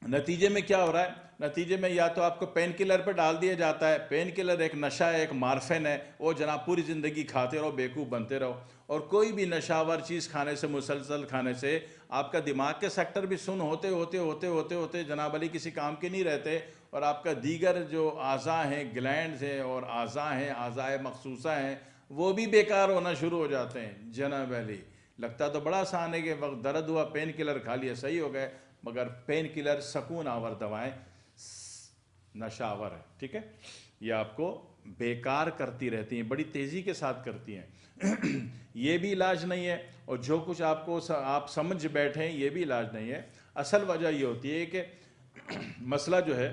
نتیجے میں کیا ہو رہا ہے؟ نتیجے میں یا تو آپ کو پین کلر پہ ڈال دیا جاتا ہے. پین کلر ایک نشہ ہے، ایک مارفن ہے، وہ جناب پوری زندگی کھاتے رہو، بیوقوف بنتے رہو. اور کوئی بھی نشہ آور چیز کھانے سے، مسلسل کھانے سے آپ کا دماغ کے سیکٹر بھی سن ہوتے جناب علی کسی کام کے نہیں رہتے، اور آپ کا دیگر جو اعضاء ہیں، گلینڈز ہیں اور اعضاء ہیں، اعضاء مخصوصہ ہیں، وہ بھی بیکار ہونا شروع ہو جاتے ہیں. جناب علی لگتا تو بڑا آسان ہے کہ وقت درد ہوا پین کلر کھا لیا صحیح ہو گئے، مگر پین کلر سکون آور دوائیں نشہ آور ہے. ٹھیک ہے؟ یہ آپ کو بیکار کرتی رہتی ہیں، بڑی تیزی کے ساتھ کرتی ہیں. یہ بھی علاج نہیں ہے، اور جو کچھ آپ سمجھ بیٹھیں یہ بھی علاج نہیں ہے. اصل وجہ یہ ہوتی ہے کہ مسئلہ جو ہے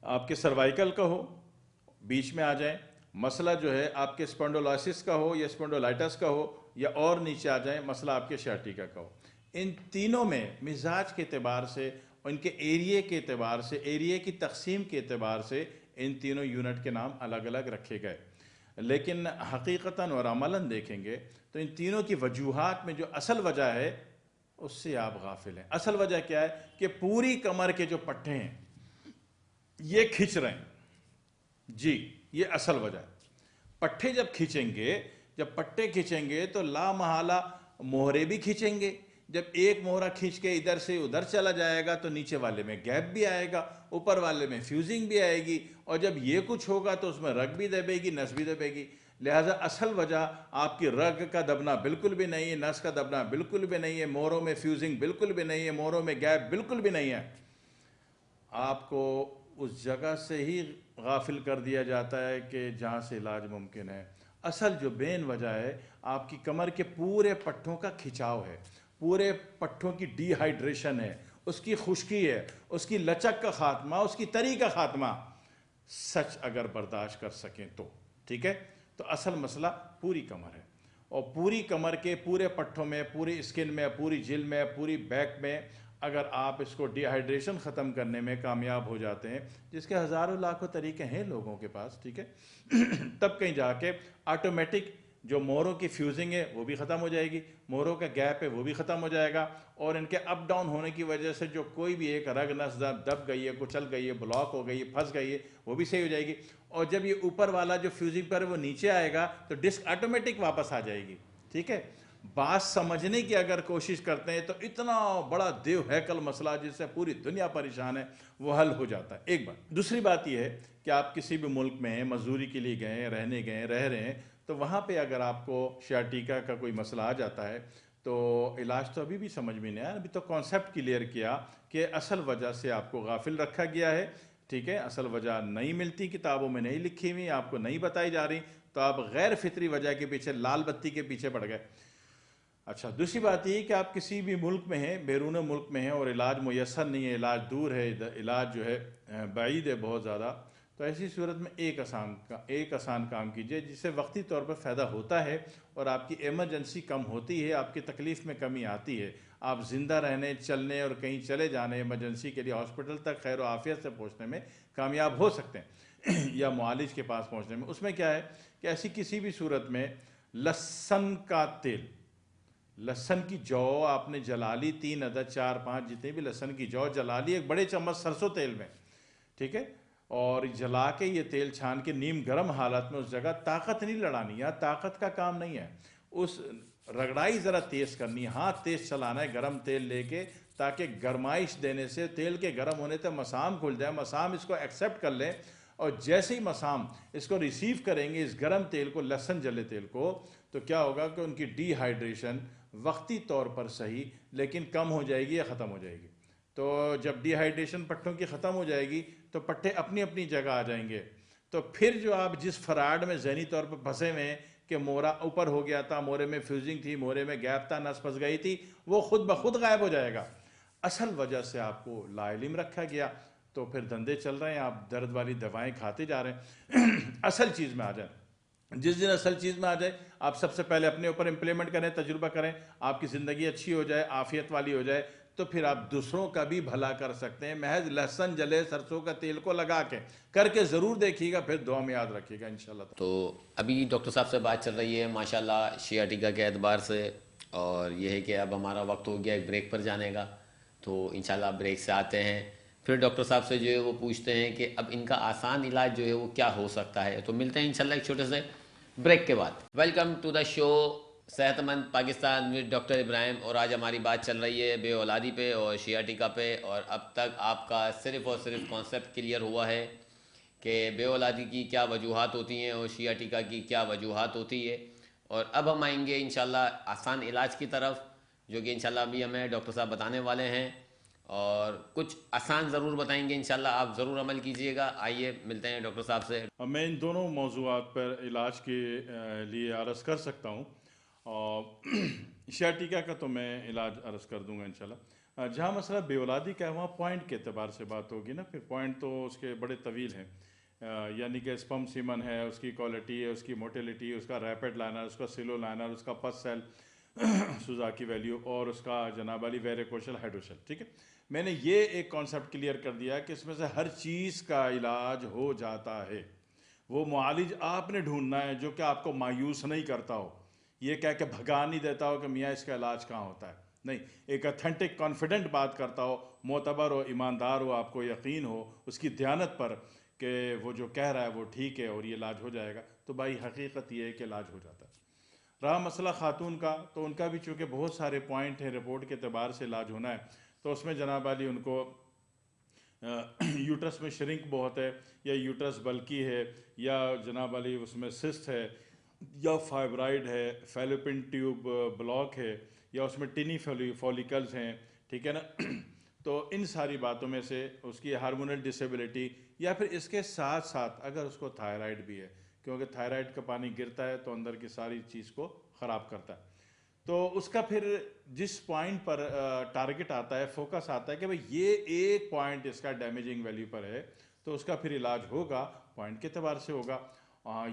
آپ کے سروائیکل کا ہو، بیچ میں آ جائیں. مسئلہ جو ہے آپ کے اسپونڈولائسس کا ہو یا اسپونڈولائٹس کا ہو، یا اور نیچے آ جائیں مسئلہ آپ کے شیاٹیکا کا ہو. ان تینوں میں مزاج کے اعتبار سے، ان کے ایریے کے اعتبار سے، ایریے کی تقسیم کے اعتبار سے ان تینوں یونٹ کے نام الگ الگ رکھے گئے. لیکن حقیقتاً اور عملاً دیکھیں گے تو ان تینوں کی وجوہات میں جو اصل وجہ ہے اس سے آپ غافل ہیں. اصل وجہ کیا ہے کہ پوری کمر کے جو پٹھے ہیں یہ کھنچ رہے ہیں. جی یہ اصل وجہ ہے. پٹھے جب کھینچیں گے، جب پٹھے کھینچیں گے تو لا محالہ موہرے بھی کھینچیں گے. جب ایک موہرا کھینچ کے ادھر سے ادھر چلا جائے گا تو نیچے والے میں گیپ بھی آئے گا، اوپر والے میں فیوزنگ بھی آئے گی، اور جب یہ کچھ ہوگا تو اس میں رگ بھی دبے گی، نس بھی دبے گی. لہٰذا اصل وجہ آپ کی رگ کا دبنا بالکل بھی نہیں ہے، نس کا دبنا بالکل بھی نہیں ہے، موہروں میں فیوزنگ بالکل بھی نہیں ہے، موہروں میں گیپ بالکل بھی نہیں ہے. آپ کو اس جگہ سے ہی غافل کر دیا جاتا ہے کہ جہاں سے علاج ممکن ہے. اصل جو بین وجہ ہے آپ کی کمر کے پورے پٹھوں کا کھچاؤ ہے، پورے پٹھوں کی ڈی ہائیڈریشن ہے، اس کی خشکی ہے، اس کی لچک کا خاتمہ، اس کی تری کا خاتمہ. سچ اگر برداشت کر سکیں تو ٹھیک ہے. تو اصل مسئلہ پوری کمر ہے، اور پوری کمر کے پورے پٹھوں میں، پوری اسکن میں، پوری جلد میں، پوری بیک میں اگر آپ اس کو ڈی ہائیڈریشن ختم کرنے میں کامیاب ہو جاتے ہیں، جس کے ہزاروں لاکھوں طریقے ہیں لوگوں کے پاس، ٹھیک ہے، تب کہیں جا کے آٹومیٹک جو موہروں کی فیوزنگ ہے وہ بھی ختم ہو جائے گی، موہروں کا گیپ ہے وہ بھی ختم ہو جائے گا، اور ان کے اپ ڈاؤن ہونے کی وجہ سے جو کوئی بھی ایک رگ نس دب گئی ہے، کچل گئی ہے، بلاک ہو گئی ہے، پھنس گئی ہے، وہ بھی صحیح ہو جائے گی. اور جب یہ اوپر والا جو فیوزنگ پر ہے وہ نیچے آئے گا تو ڈسک آٹومیٹک واپس آ جائے گی. ٹھیک ہے؟ بات سمجھنے کی اگر کوشش کرتے ہیں تو اتنا بڑا دیو ہیکل مسئلہ جس سے پوری دنیا پریشان ہے وہ حل ہو جاتا ہے. ایک بات. دوسری بات یہ ہے کہ آپ کسی بھی ملک میں ہیں، مزدوری کے لیے گئے، رہنے گئے، رہ رہے ہیں، تو وہاں پہ اگر آپ کو شیاٹیکا کا کوئی مسئلہ آ جاتا ہے تو علاج تو ابھی بھی سمجھ میں نہیں آیا. ابھی تو کانسیپٹ کلیئر کیا کہ اصل وجہ سے آپ کو غافل رکھا گیا ہے. ٹھیک ہے؟ اصل وجہ نہیں ملتی، کتابوں میں نہیں لکھی ہوئی، آپ کو نہیں بتائی جا رہی، تو آپ غیر فطری وجہ کے پیچھے، لال بتی کے پیچھے پڑ گئے. اچھا، دوسری بات یہ کہ آپ کسی بھی ملک میں ہیں، بیرون ملک میں ہیں، اور علاج میسر نہیں ہے، علاج دور ہے، علاج جو ہے بعید ہے بہت زیادہ، تو ایسی صورت میں ایک آسان کام کیجئے جس سے وقتی طور پر فائدہ ہوتا ہے اور آپ کی ایمرجنسی کم ہوتی ہے، آپ کی تکلیف میں کمی آتی ہے، آپ زندہ رہنے، چلنے اور کہیں چلے جانے، ایمرجنسی کے لیے ہاسپٹل تک خیر و عافیت سے پہنچنے میں کامیاب ہو سکتے ہیں یا معالج کے پاس پہنچنے میں. اس میں کیا ہے کہ ایسی کسی بھی صورت میں لہسن کا تیل، لہسن کی جو آپ نے جلا لی، 3 عدد 4 5 جتنے بھی لہسن کی جو جلا لی ایک بڑے چمچ سرسوں تیل میں، ٹھیک ہے، اور جلا کے یہ تیل چھان کے نیم گرم حالت میں اس جگہ طاقت نہیں لڑانی، یا طاقت کا کام نہیں ہے، اس رگڑائی ذرا تیز کرنی، ہاتھ تیز چلانا ہے گرم تیل لے کے، تاکہ گرمائش دینے سے تیل کے گرم ہونے سے مسام کھل جائے، مسام اس کو ایکسیپٹ کر لیں، اور جیسے ہی مسام اس کو ریسیو کریں گے اس گرم تیل کو، لہسن جلے تیل کو، تو کیا ہوگا کہ ان کی ڈی ہائیڈریشن وقتی طور پر صحیح لیکن کم ہو جائے گی یا ختم ہو جائے گی۔ تو جب ڈی ہائیڈریشن پٹھوں کی ختم ہو جائے گی تو پٹھے اپنی اپنی جگہ آ جائیں گے، تو پھر جو آپ جس فراڈ میں ذہنی طور پر پھنسے ہوئے ہیں کہ مورا اوپر ہو گیا تھا، مورے میں فیوزنگ تھی، مورے میں گیپ تھا، نس پھنس گئی تھی، وہ خود بخود غائب ہو جائے گا۔ اصل وجہ سے آپ کو لا علم رکھا گیا، تو پھر دھندے چل رہے ہیں، آپ درد والی دوائیں کھاتے جا رہے ہیں۔ اصل چیز میں آ جائیں، جس دن اصل چیز میں آ جائے، آپ سب سے پہلے اپنے اوپر امپلیمنٹ کریں، تجربہ کریں، آپ کی زندگی اچھی ہو جائے، عافیت والی ہو جائے، تو پھر آپ دوسروں کا بھی بھلا کر سکتے ہیں، محض لہسن جلے سرسوں کا تیل کو لگا کے کر کے ضرور دیکھیے گا، پھر دعا میں یاد رکھیے گا انشاءاللہ تعالی۔ تو ابھی ڈاکٹر صاحب سے بات چل رہی ہے ماشاءاللہ شیاٹیکا کے اعتبار سے، اور یہ ہے کہ اب ہمارا وقت ہو گیا ایک بریک پر جانے کا، تو انشاءاللہ بریک سے آتے ہیں، پھر ڈاکٹر صاحب سے جو ہے وہ پوچھتے ہیں کہ اب ان کا آسان علاج جو ہے وہ کیا ہو سکتا ہے۔ تو ملتے ہیں انشاءاللہ ایک چھوٹے سے بریک کے بعد۔ ویلکم ٹو دا شو صحت مند پاکستان ود ڈاکٹر ابراہیم، اور آج ہماری بات چل رہی ہے بے اولادی پہ اور شیاٹیکا پہ، اور اب تک آپ کا صرف اور صرف کانسیپٹ کلیئر ہوا ہے کہ بے اولادی کی کیا وجوہات ہوتی ہیں اور شیاٹیکا کی کیا وجوہات ہوتی ہے، اور اب ہم آئیں گے انشاءاللہ آسان علاج کی طرف، جو کہ انشاءاللہ ابھی ہمیں ڈاکٹر صاحب بتانے والے ہیں، اور کچھ آسان ضرور بتائیں گے انشاءاللہ، آپ ضرور عمل کیجئے گا۔ آئیے ملتے ہیں ڈاکٹر صاحب سے۔ اب میں ان دونوں موضوعات پر علاج کے لیے عرض کر سکتا ہوں، اور شیاٹیکا کا تو میں علاج عرض کر دوں گا انشاءاللہ۔ جہاں مسئلہ بے اولادی کا ہے وہاں پوائنٹ کے اعتبار سے بات ہوگی نا، پھر پوائنٹ تو اس کے بڑے طویل ہیں، یعنی کہ اسپم سیمن ہے، اس کی کوالٹی ہے، اس کی موٹیلیٹی، اس کا ریپڈ لائنر، اس کا سلو لائنر، اس کا پس سیل سوزاکی ویلیو، اور اس کا جناب علی ویریکوشل ہائیڈروشل، ٹھیک ہے۔ میں نے یہ ایک کانسیپٹ کلیئر کر دیا کہ اس میں سے ہر چیز کا علاج ہو جاتا ہے، وہ معالج آپ نے ڈھونڈنا ہے جو کہ آپ کو مایوس نہیں کرتا ہو، یہ کہہ کے بھگا نہیں دیتا ہو کہ میاں اس کا علاج کہاں ہوتا ہے، نہیں، ایک اتھینٹک کانفیڈنٹ بات کرتا ہو، معتبر ہو، ایماندار ہو، آپ کو یقین ہو اس کی دیانت پر کہ وہ جو کہہ رہا ہے وہ ٹھیک ہے اور یہ علاج ہو جائے گا، تو بھائی حقیقت یہ ہے کہ علاج ہو جاتا ہے۔ رہا مسئلہ خاتون کا، تو ان کا بھی چونکہ بہت سارے پوائنٹ ہیں، رپورٹ کے اعتبار سے علاج ہونا ہے، تو اس میں جناب علی ان کو یوٹرس میں شرنک بہت ہے، یا یوٹرس بلکی ہے، یا جناب علی اس میں سسٹ ہے، یا فائبرائڈ ہے، فیلوپین ٹیوب بلاک ہے، یا اس میں ٹینی فولیکلز ہیں، ٹھیک ہے نا۔ تو ان ساری باتوں میں سے اس کی ہارمونل ڈسیبلٹی، یا پھر اس کے ساتھ ساتھ اگر اس کو تھائرائڈ بھی ہے، کیونکہ تھائرائڈ کا پانی گرتا ہے تو اندر کی ساری چیز کو خراب کرتا ہے، تو اس کا پھر جس پوائنٹ پر ٹارگٹ آتا ہے، فوکس آتا ہے کہ بھئی یہ ایک پوائنٹ اس کا ڈیمیجنگ ویلیو پر ہے، تو اس کا پھر علاج ہوگا، پوائنٹ کے اعتبار سے ہوگا۔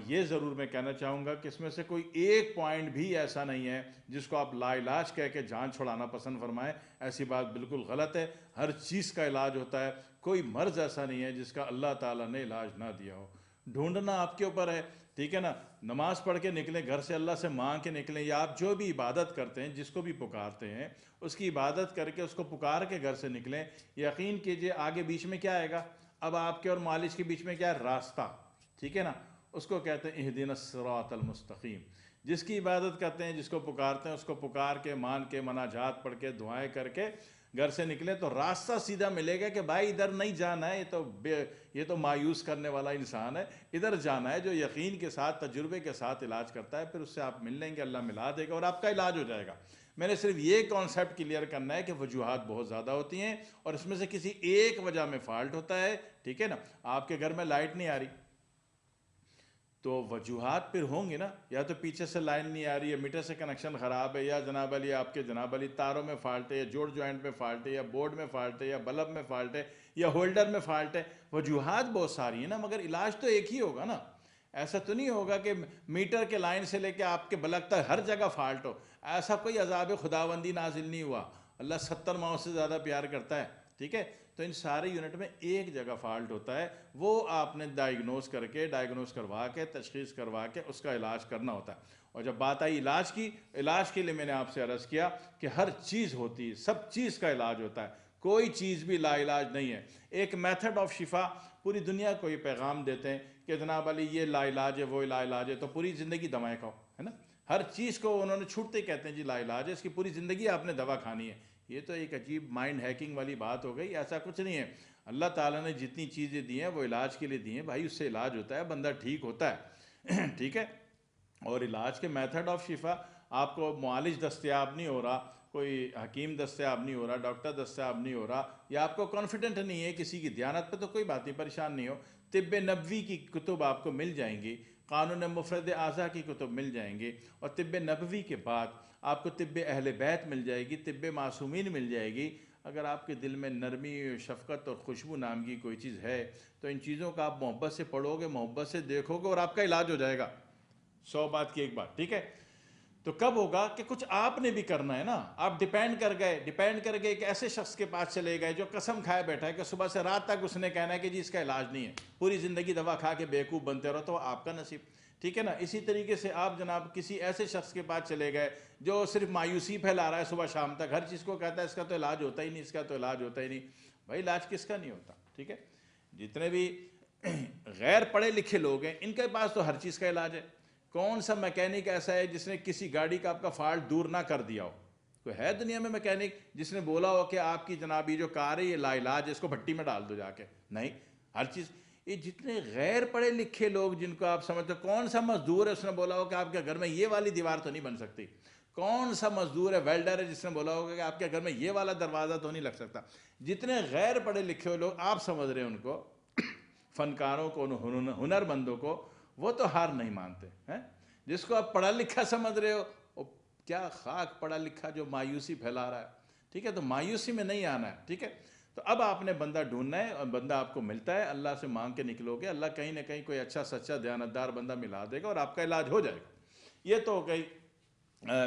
یہ ضرور میں کہنا چاہوں گا کہ اس میں سے کوئی ایک پوائنٹ بھی ایسا نہیں ہے جس کو آپ لا علاج کہہ کے جان چھڑانا پسند فرمائیں، ایسی بات بالکل غلط ہے، ہر چیز کا علاج ہوتا ہے، کوئی مرض ایسا نہیں ہے جس کا اللہ تعالیٰ نے علاج نہ دیا ہو۔ ڈھونڈنا آپ کے اوپر ہے، ٹھیک ہے نا، نماز پڑھ کے نکلیں گھر سے، اللہ سے مانگ کے نکلیں، یا آپ جو بھی عبادت کرتے ہیں، جس کو بھی پکارتے ہیں، اس کی عبادت کر کے اس کو پکار کے گھر سے نکلیں، یقین کیجئے آگے بیچ میں کیا آئے گا، اب آپ کے اور مالش کے بیچ میں کیا ہے، راستہ، ٹھیک ہے نا، اس کو کہتے ہیں اہدنا الصراط المستقیم۔ جس کی عبادت کرتے ہیں، جس کو پکارتے ہیں، اس کو پکار کے مان کے مناجات پڑھ کے دعائیں کر کے گھر سے نکلے تو راستہ سیدھا ملے گا کہ بھائی ادھر نہیں جانا ہے، یہ تو مایوس کرنے والا انسان ہے، ادھر جانا ہے، جو یقین کے ساتھ تجربے کے ساتھ علاج کرتا ہے، پھر اس سے آپ مل لیں گے، اللہ ملا دے گا اور آپ کا علاج ہو جائے گا۔ میں نے صرف یہ کانسیپٹ کلیئر کرنا ہے کہ وجوہات بہت زیادہ ہوتی ہیں، اور اس میں سے کسی ایک وجہ میں فالٹ ہوتا ہے، ٹھیک ہے نا، آپ کے گھر میں لائٹ نہیں آ رہی، تو وجوہات پھر ہوں گے نا، یا تو پیچھے سے لائن نہیں آ رہی ہے، میٹر سے کنیکشن خراب ہے، یا جناب علی آپ کے جناب علی تاروں میں فالٹ ہے، یا جوڑ جوائنٹ میں فالٹ ہے، یا بورڈ میں فالٹ ہے، یا بلب میں فالٹ ہے، یا ہولڈر میں فالٹ ہے، وجوہات بہت ساری ہیں نا، مگر علاج تو ایک ہی ہوگا نا۔ ایسا تو نہیں ہوگا کہ میٹر کے لائن سے لے کے آپ کے بلب تک ہر جگہ فالٹ ہو، ایسا کوئی عذاب خداوندی نازل نہیں ہوا، اللہ 70 ماؤں سے زیادہ پیار کرتا ہے، ٹھیک ہے، تو ان سارے یونٹ میں ایک جگہ فالٹ ہوتا ہے، وہ آپ نے ڈائیگنوز کروا کے تشخیص کروا کے اس کا علاج کرنا ہوتا ہے۔ اور جب بات آئی علاج کی، علاج کے لیے میں نے آپ سے عرض کیا کہ ہر چیز ہوتی ہے، سب چیز کا علاج ہوتا ہے، کوئی چیز بھی لا علاج نہیں ہے. ایک میتھڈ آف شفا پوری دنیا کو یہ پیغام دیتے ہیں کہ جناب علی یہ لا علاج ہے وہ لا علاج ہے, تو پوری زندگی دوائیں کھاؤ, ہے نا. ہر چیز کو انہوں نے چھوٹتے کہتے ہیں جی لا علاج ہے, اس کی پوری زندگی آپ نے دوا کھانی ہے. یہ تو ایک عجیب مائنڈ ہیکنگ والی بات ہو گئی. ایسا کچھ نہیں ہے. اللہ تعالیٰ نے جتنی چیزیں دی ہیں وہ علاج کے لیے دی ہیں بھائی, اس سے علاج ہوتا ہے, بندہ ٹھیک ہوتا ہے. ٹھیک ہے. اور علاج کے میتھڈ آف شفا, آپ کو معالج دستیاب نہیں ہو رہا, کوئی حکیم دستیاب نہیں ہو رہا, ڈاکٹر دستیاب نہیں ہو رہا, یا آپ کو کانفیڈنٹ نہیں ہے کسی کی دیانت پہ, تو کوئی بات نہیں, پریشان نہیں ہو. طب نبوی کی کتب آپ کو مل جائیں گی, قانون مفرد اعضاء کی کتب مل جائیں گی, اور طب نبوی کے بعد آپ کو طب اہل بیت مل جائے گی, طب معصومین مل جائے گی. اگر آپ کے دل میں نرمی, شفقت اور خوشبو نام کی کوئی چیز ہے تو ان چیزوں کا آپ محبت سے پڑھو گے, محبت سے دیکھو گے, اور آپ کا علاج ہو جائے گا. 100 بات کی ایک بات. ٹھیک ہے. تو کب ہوگا کہ کچھ آپ نے بھی کرنا ہے نا. آپ ڈیپینڈ کر گئے ایک ایسے شخص کے پاس چلے گئے جو قسم کھائے بیٹھا ہے کہ صبح سے رات تک اس نے کہنا ہے کہ جی اس کا علاج نہیں ہے, پوری زندگی دوا کھا کے بیوقوف بنتے رہو, تو آپ کا نصیب. ٹھیک ہے نا. اسی طریقے سے آپ جناب کسی ایسے شخص کے پاس چلے گئے جو صرف مایوسی پھیلا رہا ہے صبح شام تک, ہر چیز کو کہتا ہے اس کا تو علاج ہوتا ہی نہیں, اس کا تو علاج ہوتا ہی نہیں. بھائی علاج کس کا نہیں ہوتا. ٹھیک ہے. جتنے بھی غیر پڑھے لکھے لوگ ہیں ان کے پاس تو ہر چیز کا علاج ہے. کون سا میکینک ایسا ہے جس نے کسی گاڑی کا آپ کا فالٹ دور نہ کر دیا ہو؟ کوئی ہے دنیا میں میکینک جس نے بولا ہو کہ آپ کی جناب یہ جو کار ہے یہ لا علاج ہے, اس کو بھٹی میں ڈال دو جا کے؟ نہیں. ہر چیز. یہ جتنے غیر پڑھے لکھے لوگ جن کو آپ سمجھتے ہو, کون سا مزدور ہے اس نے بولا ہو کہ آپ کے گھر میں یہ والی دیوار تو نہیں بن سکتی؟ کون سا مزدور ہے, ویلڈر ہے, جس نے بولا ہوگا کہ آپ کے گھر میں یہ والا دروازہ تو نہیں لگ سکتا؟ جتنے غیر پڑھے لکھے لوگ آپ سمجھ رہے ہیں ان کو, فنکاروں کو, ہنر مندوں کو, وہ تو ہار نہیں مانتے ہیں. جس کو آپ پڑھا لکھا سمجھ رہے ہو, وہ کیا خاک پڑھا لکھا جو مایوسی پھیلا رہا ہے. ٹھیک ہے. تو مایوسی میں نہیں آنا ہے. ٹھیک ہے. تو اب آپ نے بندہ ڈھونڈنا ہے, اور بندہ آپ کو ملتا ہے, اللہ سے مانگ کے نکلو گے, اللہ کہیں نہ کہیں کوئی اچھا سچا دیانتدار بندہ ملا دے گا اور آپ کا علاج ہو جائے گا. یہ تو ہو گئی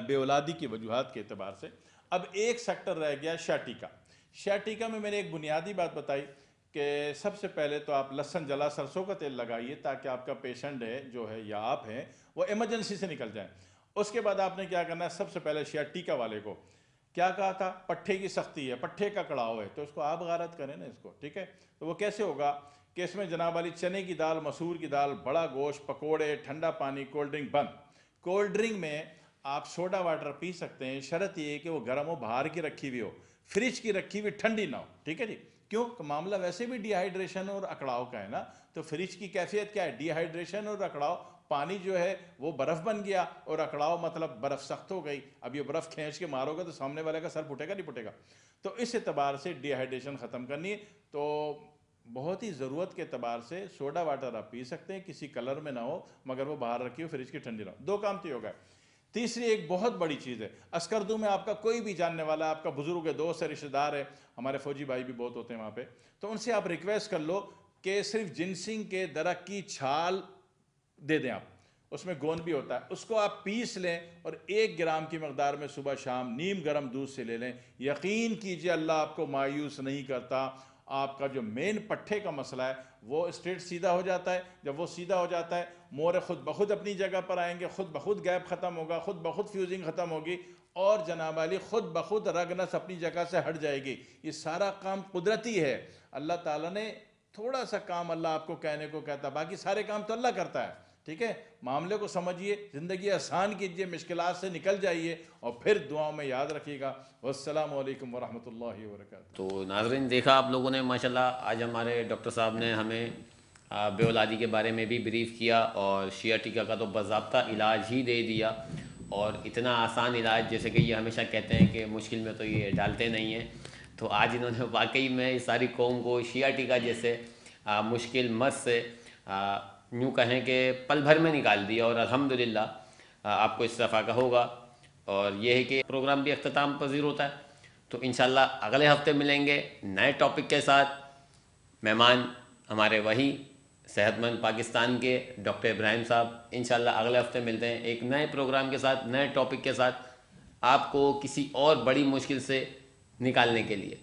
بے اولادی کی وجوہات کے اعتبار سے. اب ایک سیکٹر رہ گیا شیٹی کا. شیٹی کا میں نے ایک بنیادی بات بتائی کہ سب سے پہلے تو آپ لہسن جلا سرسوں کا تیل لگائیے تاکہ آپ کا پیشنٹ ہے جو ہے یا آپ ہیں وہ ایمرجنسی سے نکل جائیں. اس کے بعد آپ نے کیا کرنا ہے, سب سے پہلے شیٹیکا والے کو کیا کہا تھا, پٹھے کی سختی ہے, پٹھے کا کڑاؤ ہے, تو اس کو آپ غارت کریں نا اس کو. ٹھیک ہے. تو وہ کیسے ہوگا کہ اس میں جناب علی چنے کی دال, مسور کی دال, بڑا گوشت, پکوڑے, ٹھنڈا پانی, کولڈ ڈرنک بند. کولڈ ڈرنک میں آپ سوڈا واٹر پی سکتے ہیں, شرط یہ ہے کہ وہ گرم ہو, باہر کی رکھی ہوئی ہو, فریج کی رکھی ہوئی ٹھنڈی نہ ہو. ٹھیک ہے جی. کیوں کہ معاملہ ویسے بھی ڈی ہائیڈریشن اور اکڑاؤ کا ہے نا, تو فریج کی کیفیت کیا ہے, ڈی ہائیڈریشن اور اکڑاؤ. پانی جو ہے وہ برف بن گیا اور اکڑاؤ مطلب برف سخت ہو گئی. اب یہ برف کھینچ کے مارو گے تو سامنے والے کا سر پھٹے گا نہیں پھٹے گا. تو اس اعتبار سے ڈی ہائیڈریشن ختم کرنی ہے. تو بہت ہی ضرورت کے اعتبار سے سوڈا واٹر آپ پی سکتے ہیں, کسی کلر میں نہ ہو مگر وہ باہر رکھی ہو, فریج کی ٹھنڈی نہ ہو. 2 کام تو ہو گئے. تیسری ایک بہت بڑی چیز ہے, اسکردو میں آپ کا کوئی بھی جاننے والا, آپ کا بزرگ ہے, دوست ہے, رشتہ دار ہے, ہمارے فوجی بھائی بھی بہت ہوتے ہیں وہاں پہ, تو ان سے آپ ریکویسٹ کر لو کہ صرف جنسنگ کے درخت کی چھال دے دیں آپ, اس میں گوند بھی ہوتا ہے, اس کو آپ پیس لیں اور 1 گرام کی مقدار میں صبح شام نیم گرم دودھ سے لے لیں. یقین کیجئے اللہ آپ کو مایوس نہیں کرتا. آپ کا جو مین پٹھے کا مسئلہ ہے وہ اسٹریٹ سیدھا ہو جاتا ہے. جب وہ سیدھا ہو جاتا ہے, مورے خود بخود اپنی جگہ پر آئیں گے, خود بخود گیپ ختم ہوگا, خود بخود فیوزنگ ختم ہوگی, اور جناب علی خود بخود رگ نس اپنی جگہ سے ہٹ جائے گی. یہ سارا کام قدرتی ہے. اللہ تعالیٰ نے تھوڑا سا کام اللہ آپ کو کہنے کو کہتا, باقی سارے کام تو اللہ کرتا ہے. ٹھیک ہے. معاملے کو سمجھیے, زندگی آسان کیجئے, مشکلات سے نکل جائیے, اور پھر دعاؤں میں یاد رکھیے گا. والسلام علیکم ورحمۃ اللہ وبرکاتہ. تو ناظرین دیکھا آپ لوگوں نے ماشاءاللہ, آج ہمارے ڈاکٹر صاحب نے ہمیں بے اولادی کے بارے میں بھی بریف کیا, اور شیعہ ٹیکا کا تو باضابطہ علاج ہی دے دیا, اور اتنا آسان علاج, جیسے کہ یہ ہمیشہ کہتے ہیں کہ مشکل میں تو یہ ڈالتے نہیں ہیں. تو آج انہوں نے واقعی میں اس ساری قوم کو شیعہ ٹیکا جیسے مشکل مرض سے یوں کہیں کہ پل بھر میں نکال دیا, اور الحمدللہ آپ کو اس سے فائدہ ہوگا. اور یہ ہے کہ پروگرام بھی اختتام پذیر ہوتا ہے. تو انشاءاللہ اگلے ہفتے ملیں گے نئے ٹاپک کے ساتھ. مہمان ہمارے وہی صحت مند پاکستان کے ڈاکٹر ابراہیم صاحب. انشاءاللہ اگلے ہفتے ملتے ہیں ایک نئے پروگرام کے ساتھ, نئے ٹاپک کے ساتھ, آپ کو کسی اور بڑی مشکل سے نکالنے کے لیے.